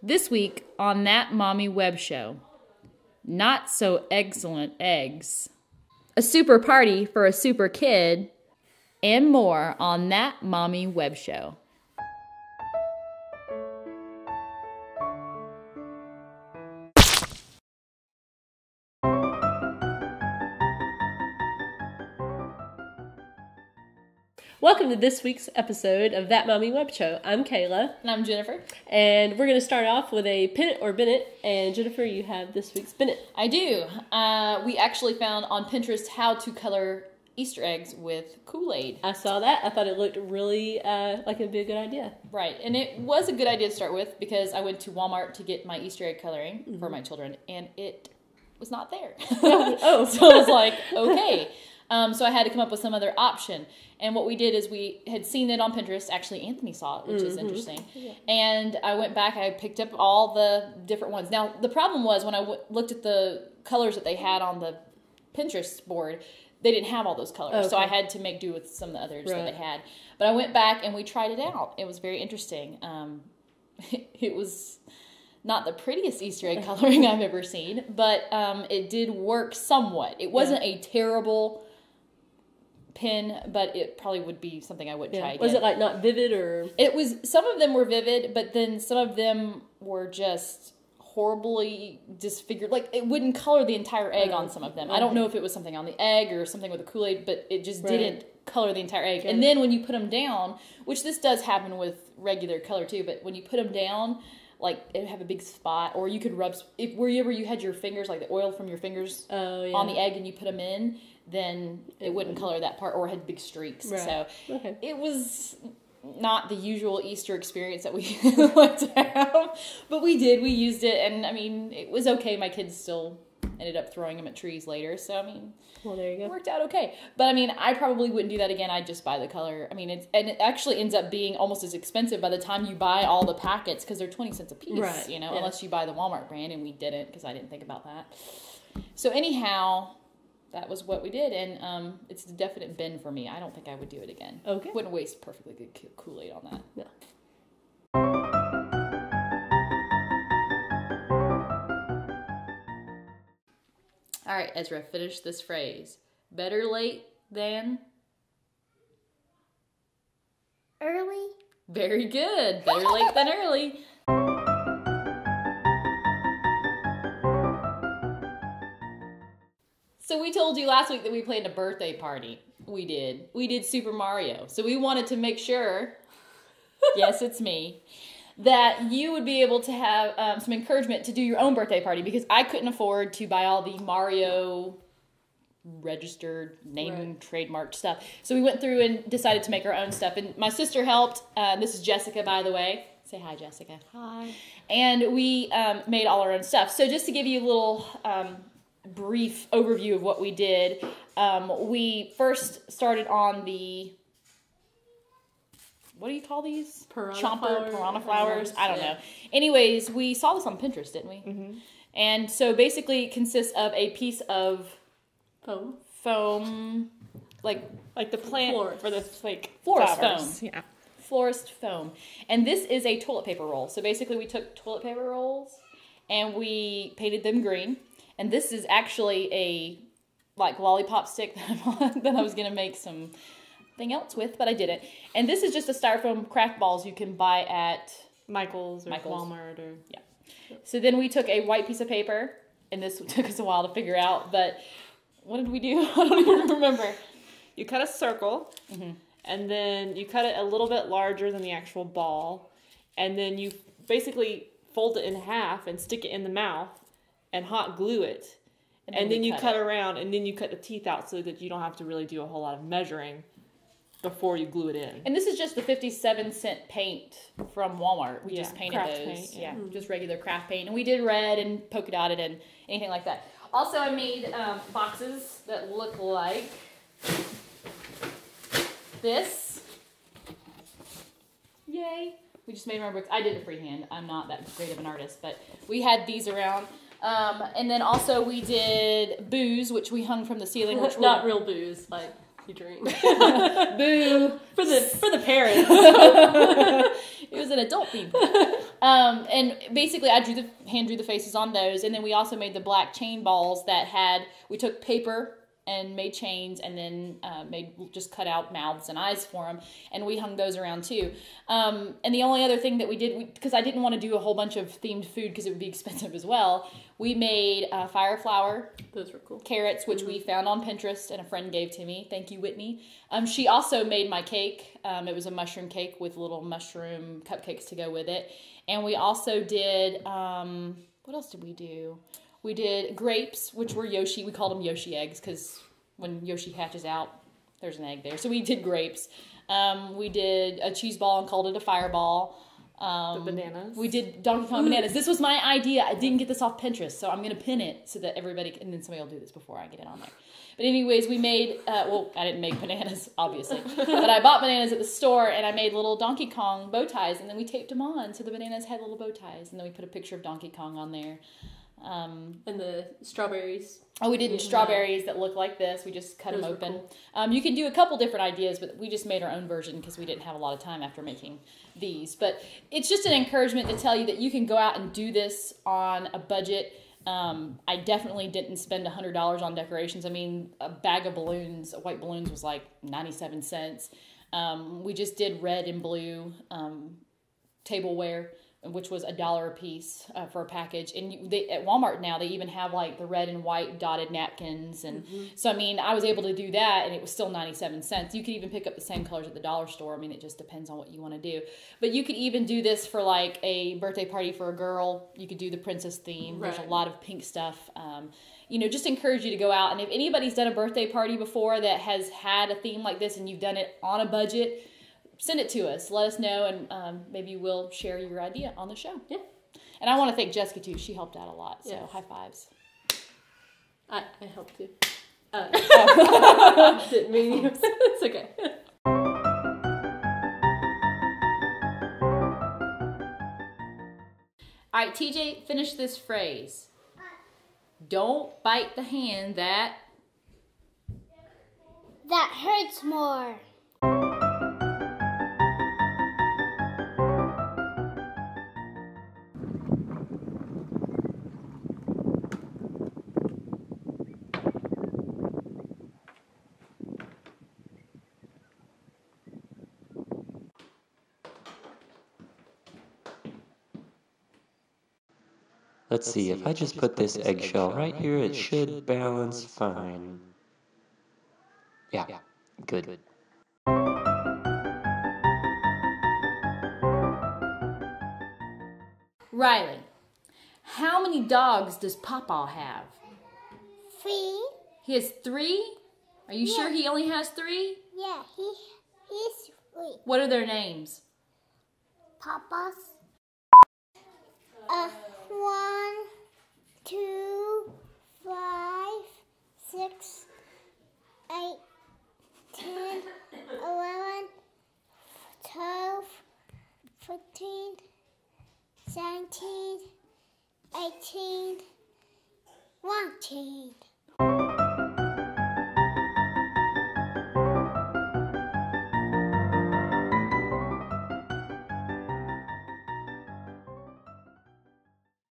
This week on That Mommy Web Show, not so excellent eggs, a super party for a super kid, and more on That Mommy Web Show. Welcome to this week's episode of That Mommy Web Show. I'm Kayla. And I'm Jennifer. And we're going to start off with a pin it or bin it. And Jennifer, you have this week's bin it. I do. We actually found on Pinterest how to color Easter eggs with Kool-Aid. I saw that. I thought it looked really like it'd be a good idea. Right. And it was a good idea to start with because I went to Walmart to get my Easter egg coloring for my children. And it was not there. Oh. So I was like, okay. So I had to come up with some other option. And what we did is we had seen it on Pinterest. Actually, Anthony saw it, which is interesting. Yeah. And I went back, I picked up all the different ones. Now, the problem was when I looked at the colors that they had on the Pinterest board, they didn't have all those colors. Okay. So I had to make do with some of the others that they had. But I went back and we tried it out. It was very interesting. It was not the prettiest Easter egg coloring I've ever seen, but it did work somewhat. It wasn't a terrible pin, but it probably would be something I wouldn't try again. Was it like not vivid or? It was, some of them were vivid, but then some of them were just horribly disfigured. Like it wouldn't color the entire egg on some of them. I don't know if it was something on the egg or something with the Kool-Aid, but it just didn't color the entire egg. Okay. And then when you put them down, which this does happen with regular color too, but when you put them down, like it'd have a big spot, or you could rub, wherever you had your fingers, like the oil from your fingers on the egg and you put them in, then it wouldn't color that part, or had big streaks. Right. So it was not the usual Easter experience that we like to have, but we used it, and I mean, it was okay. My kids still ended up throwing them at trees later, so I mean, well, there you go. It worked out okay. But I mean, I probably wouldn't do that again. I'd just buy the color. I mean, it actually ends up being almost as expensive by the time you buy all the packets, because they're 20 cents a piece, you know, unless you buy the Walmart brand, and we didn't, because I didn't think about that. So anyhow, that was what we did, and it's a definite bin for me. I don't think I would do it again. Okay. Wouldn't waste perfectly good Kool-Aid on that. No. All right, Ezra, finish this phrase. Better late than? Early. Very good. Better late than early. So we told you last week that we planned a birthday party. We did. We did Super Mario. So we wanted to make sure, yes, it's me, that you would be able to have some encouragement to do your own birthday party, because I couldn't afford to buy all the Mario registered, name, trademarked stuff. So we went through and decided to make our own stuff. And my sister helped. This is Jessica, by the way. Say hi, Jessica. Hi. And we made all our own stuff. So just to give you a little brief overview of what we did, we first started on the, what do you call these? Piranha flowers? I don't know. Anyways, we saw this on Pinterest, didn't we? Mm-hmm. And so basically it consists of a piece of foam, like the plant for the florist foam. Yeah. Florist foam. And this is a toilet paper roll. So basically we took toilet paper rolls and we painted them green. And this is actually a lollipop stick that I was going to make something else with, but I didn't. And this is just a styrofoam craft balls you can buy at Michael's or Walmart. Or yeah. So then we took a white piece of paper, and this took us a while to figure out, but what did we do? I don't even remember. You cut a circle, and then you cut it a little bit larger than the actual ball, and then you basically fold it in half and stick it in the mouth and hot glue it, and then you cut around, and then you cut the teeth out so that you don't have to really do a whole lot of measuring before you glue it in. And this is just the 57-cent paint from Walmart. We just painted those. Paint, yeah. Just regular craft paint. And we did red and polka dotted and anything like that. Also, I made boxes that look like this. Yay. We just made our books. I did it freehand. I'm not that great of an artist, but we had these around. And then also we did booze, which we hung from the ceiling. Which not real booze, like you drink. Boo. For the parents. It was an adult theme. And basically, I hand drew the faces on those, and then we also made the black chain balls that we took paper and made chains, and then just cut out mouths and eyes for them, and we hung those around too. And the only other thing that we did, because I didn't want to do a whole bunch of themed food because it would be expensive as well, we made fire flower. Those were cool. Carrots, which we found on Pinterest and a friend gave to me. Thank you, Whitney. She also made my cake. It was a mushroom cake with little mushroom cupcakes to go with it. And we also did, what else did we do? We did grapes, which were Yoshi. We called them Yoshi eggs because when Yoshi hatches out, there's an egg there. So we did grapes. We did a cheese ball and called it a fireball. The bananas. We did Donkey Kong bananas. This was my idea. I didn't get this off Pinterest, so I'm going to pin it so that everybody, and then somebody will do this before I get it on there. But anyways, we made, I didn't make bananas, obviously, but I bought bananas at the store, and I made little Donkey Kong bow ties, and then we taped them on, so the bananas had little bow ties, and then we put a picture of Donkey Kong on there. And the strawberries. Oh, we did strawberries that look like this. We just cut them open. Cool. You can do a couple different ideas, but we just made our own version because we didn't have a lot of time after making these. But it's just an encouragement to tell you that you can go out and do this on a budget. I definitely didn't spend $100 on decorations. I mean, a bag of balloons, white balloons, was like 97 cents. We just did red and blue tableware, which was $1 a piece for a package. And at Walmart now, they even have like the red and white dotted napkins. And so, I mean, I was able to do that, and it was still 97 cents. You could even pick up the same colors at the dollar store. I mean, it just depends on what you want to do. But you could even do this for like a birthday party for a girl. You could do the princess theme. Right. There's a lot of pink stuff. Just encourage you to go out. And if anybody's done a birthday party before that has had a theme like this and you've done it on a budget, send it to us. Let us know, and maybe we'll share your idea on the show. Yeah. And I want to thank Jessica, too. She helped out a lot, so yes. High fives. I helped too. Didn't mean you. It's okay. All right, TJ, finish this phrase. Don't bite the hand that hurts more. Let's see, if I just put this eggshell right here, it should balance fine. Yeah, good. Riley, how many dogs does Papa have? 3. He has 3? Are you sure he only has 3? Yeah, he's 3. What are their names? Papa's. 1, 2, 5, 6, 8, 10, 11, 12, 14, 17, 18, 19.